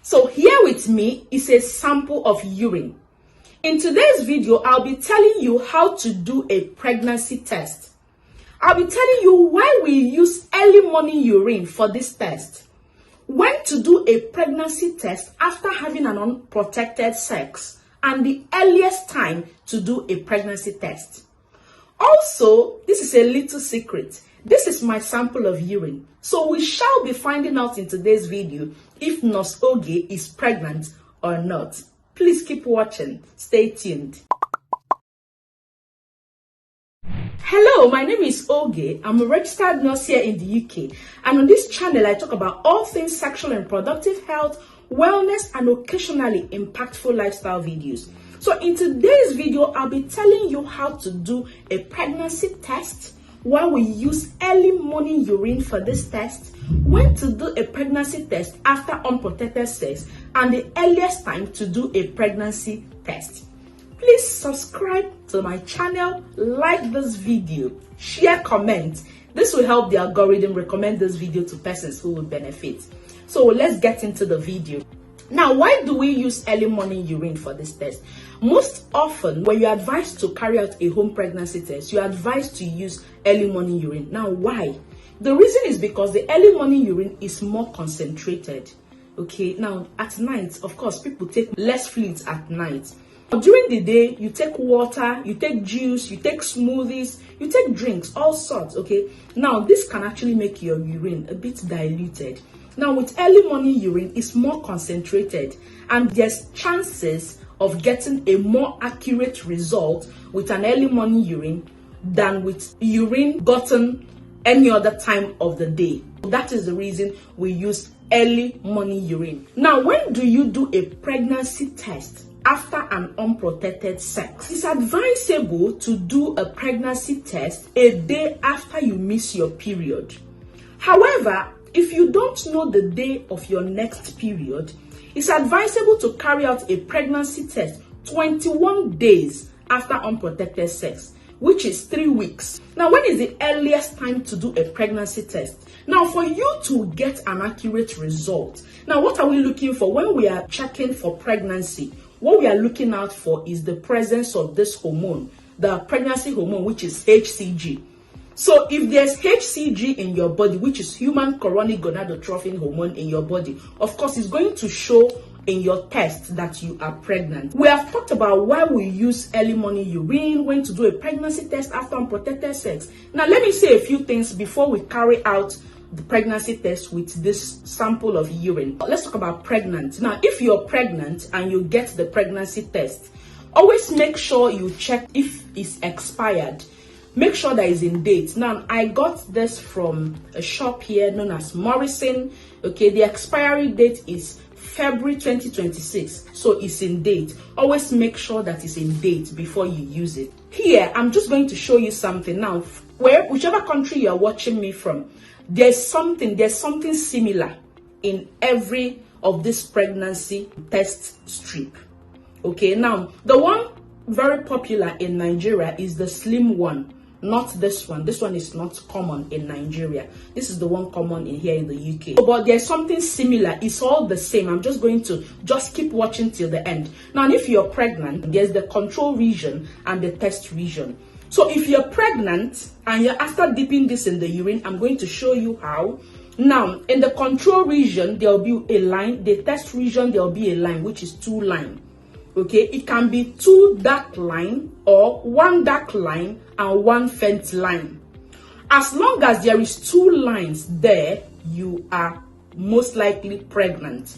So here with me is a sample of urine. In today's video, I'll be telling you how to do a pregnancy test. I'll be telling you why we use early morning urine for this test, when to do a pregnancy test after having an unprotected sex, and the earliest time to do a pregnancy test. Also, this is a little secret. This is my sample of urine. So we shall be finding out in today's video if Nurse Oge is pregnant or not. Please keep watching. Stay tuned. Hello, my name is Oge. I'm a registered nurse here in the UK. And on this channel, I talk about all things sexual and reproductive health, wellness, and occasionally impactful lifestyle videos. So in today's video, I'll be telling you how to do a pregnancy test, why we use early morning urine for this test, when to do a pregnancy test after unprotected sex, and the earliest time to do a pregnancy test. Please subscribe to my channel, like this video, share, comment. This will help the algorithm recommend this video to persons who will benefit. So let's get into the video. Now, why do we use early morning urine for this test? Most often, when you're advised to carry out a home pregnancy test, you're advised to use early morning urine. Now, why? The reason is because the early morning urine is more concentrated. Okay, now at night, of course, people take less fluids at night. During the day, you take water, you take juice, you take smoothies, you take drinks, all sorts, okay? Now, this can actually make your urine a bit diluted. Now, with early morning urine, it's more concentrated, and there's chances of getting a more accurate result with an early morning urine than with urine gotten any other time of the day. That is the reason we use early morning urine. Now, when do you do a pregnancy test after an unprotected sex? It's advisable to do a pregnancy test a day after you miss your period. However, if you don't know the day of your next period, it's advisable to carry out a pregnancy test 21 days after unprotected sex, which is 3 weeks. Now, when is the earliest time to do a pregnancy test? Now, for you to get an accurate result, now what are we looking for when we are checking for pregnancy? What we are looking out for is the presence of this hormone, the pregnancy hormone, which is HCG. So if there's HCG in your body, which is human chorionic gonadotrophin hormone in your body, of course, it's going to show in your test that you are pregnant. We have talked about why we use early morning urine, when to do a pregnancy test after unprotected sex. Now, let me say a few things before we carry out the pregnancy test with this sample of urine. Let's talk about pregnant. Now, if you're pregnant and you get the pregnancy test, always make sure you check if it's expired. Make sure that it's in date. Now, I got this from a shop here known as Morrison. Okay, the expiry date is February 2026, so it's in date. Always make sure that it's in date before you use it. Here, I'm just going to show you something now. Whichever country you're watching me from, there's something similar in every of this pregnancy test strip. Okay, now the one very popular in Nigeria is the slim one. Not this one. This one is not common in Nigeria. This is the one common in here in the UK. But there's something similar. It's all the same. I'm just going to keep watching till the end. Now, if you're pregnant, there's the control region and the test region. So if you're pregnant and you're after dipping this in the urine, I'm going to show you how. Now, in the control region, there will be a line. The test region, there will be a line, which is 2 lines. Okay, it can be 2 dark line or 1 dark line and 1 faint line. As long as there is 2 lines there, you are most likely pregnant.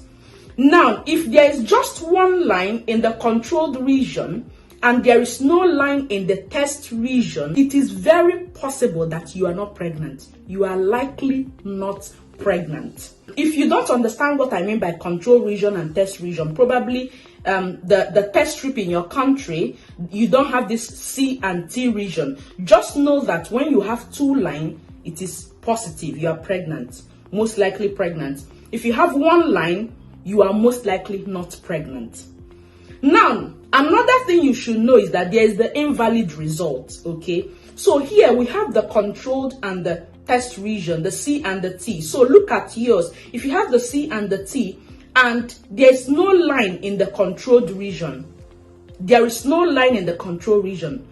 Now, if there is just 1 line in the controlled region and there is no line in the test region, it is very possible that you are not pregnant. You are likely not pregnant. If you don't understand what I mean by control region and test region, probably the test strip in your country, you don't have this C and T region. Just know that when you have 2 lines, it is positive. You are pregnant, most likely pregnant. If you have 1 line, you are most likely not pregnant. Now, another thing you should know is that there is the invalid result. Okay, so here we have the controlled and the test region, the C and the T. So look at yours. If you have the C and the T, and there's no line in the controlled region. There is no line in the control region.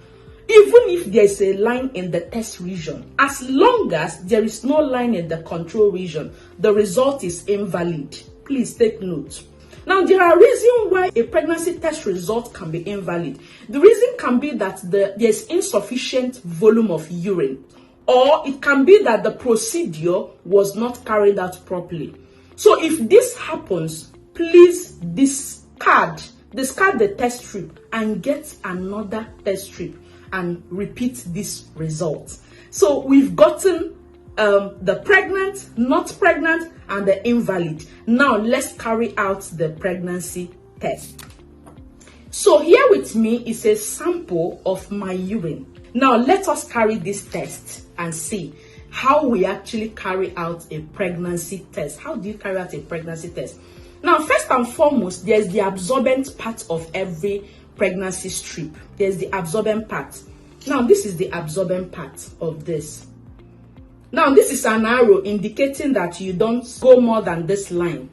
Even if there's a line in the test region, as long as there is no line in the control region, the result is invalid. Please take note. Now, there are reasons why a pregnancy test result can be invalid. The reason can be that there's insufficient volume of urine, or it can be that the procedure was not carried out properly. So if this happens, please discard the test strip and get another test strip and repeat this result. So we've gotten the pregnant, not pregnant, and the invalid. Now let's carry out the pregnancy test. So here with me is a sample of my urine. Now let us carry this test and see how we actually carry out a pregnancy test. How do you carry out a pregnancy test? Now, first and foremost, there's the absorbent part of every pregnancy strip. There's the absorbent part. Now, this is the absorbent part of this. Now, this is an arrow indicating that you don't go more than this line.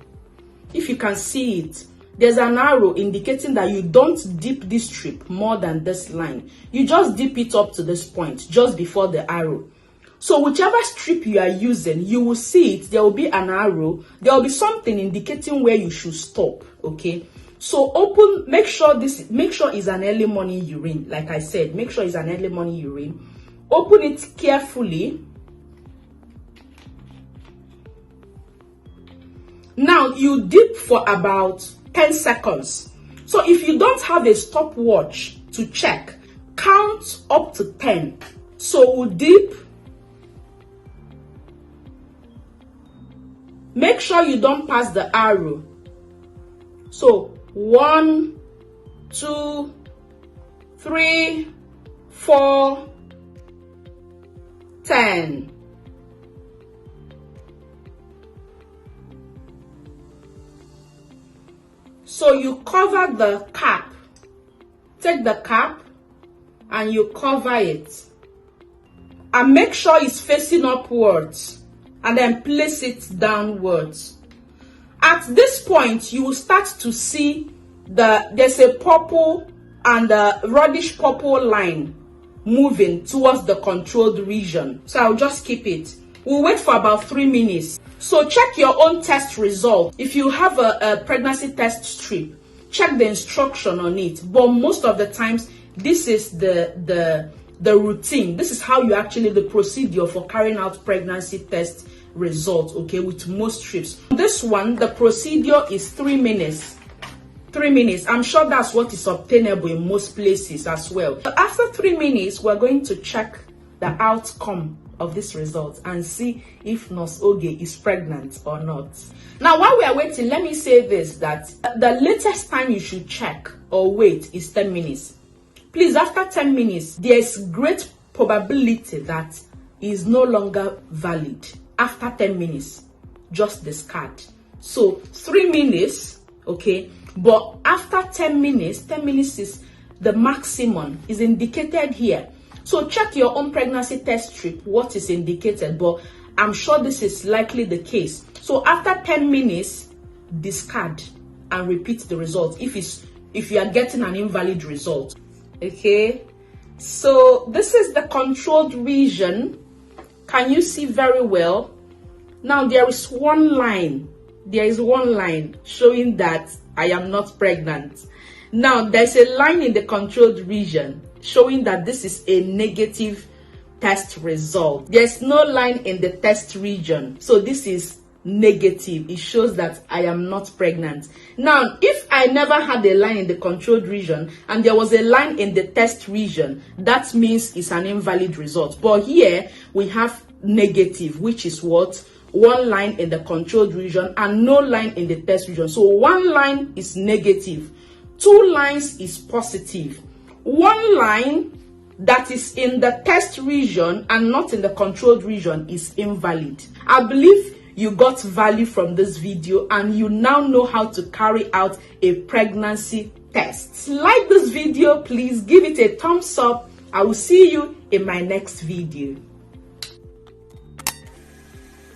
If you can see it, there's an arrow indicating that you don't dip this strip more than this line. You just dip it up to this point, just before the arrow. So whichever strip you are using, you will see it. There will be an arrow. There will be something indicating where you should stop. Okay. So open. Make sure it's an early morning urine. Like I said, make sure it's an early morning urine. Open it carefully. Now you dip for about 10 seconds. So if you don't have a stopwatch to check, count up to 10. So we'll dip. Make sure you don't pass the arrow. So 1, 2, 3, 4, 10. So you cover the cap. Take the cap and you cover it. And make sure it's facing upwards. And then place it downwards. At this point, you will start to see there's a purple and a reddish purple line moving towards the controlled region. So I'll just keep it. We'll wait for about 3 minutes. So check your own test result. If you have a pregnancy test strip, check the instruction on it. But most of the times, this is the routine. This is how you actually, the procedure for carrying out pregnancy test results, okay, with most strips. This one, the procedure is 3 minutes. 3 minutes. I'm sure that's what is obtainable in most places as well. After 3 minutes, we're going to check the outcome of this result and see if Nurse Oge is pregnant or not. Now, while we are waiting, let me say this, that the latest time you should check or wait is 10 minutes. Please, after 10 minutes, there's great probability that it is no longer valid. After 10 minutes, just discard. So 3 minutes, okay, but after 10 minutes is the maximum, is indicated here. So check your own pregnancy test strip, what is indicated, but I'm sure this is likely the case. So after 10 minutes, discard and repeat the result if you are getting an invalid result. Okay, so this is the controlled region. Can you see very well? Now there is one line. There is one line showing that I am not pregnant. Now there's a line in the controlled region showing that this is a negative test result. There's no line in the test region. So this is negative. It shows that I am not pregnant. Now, if I never had a line in the controlled region and there was a line in the test region, that means it's an invalid result. But here we have negative, which is what? One line in the controlled region and no line in the test region. So one line is negative. 2 lines is positive. One line that is in the test region and not in the controlled region is invalid. I believe you got value from this video and you now know how to carry out a pregnancy test. Like this video, please give it a thumbs up. I will see you in my next video.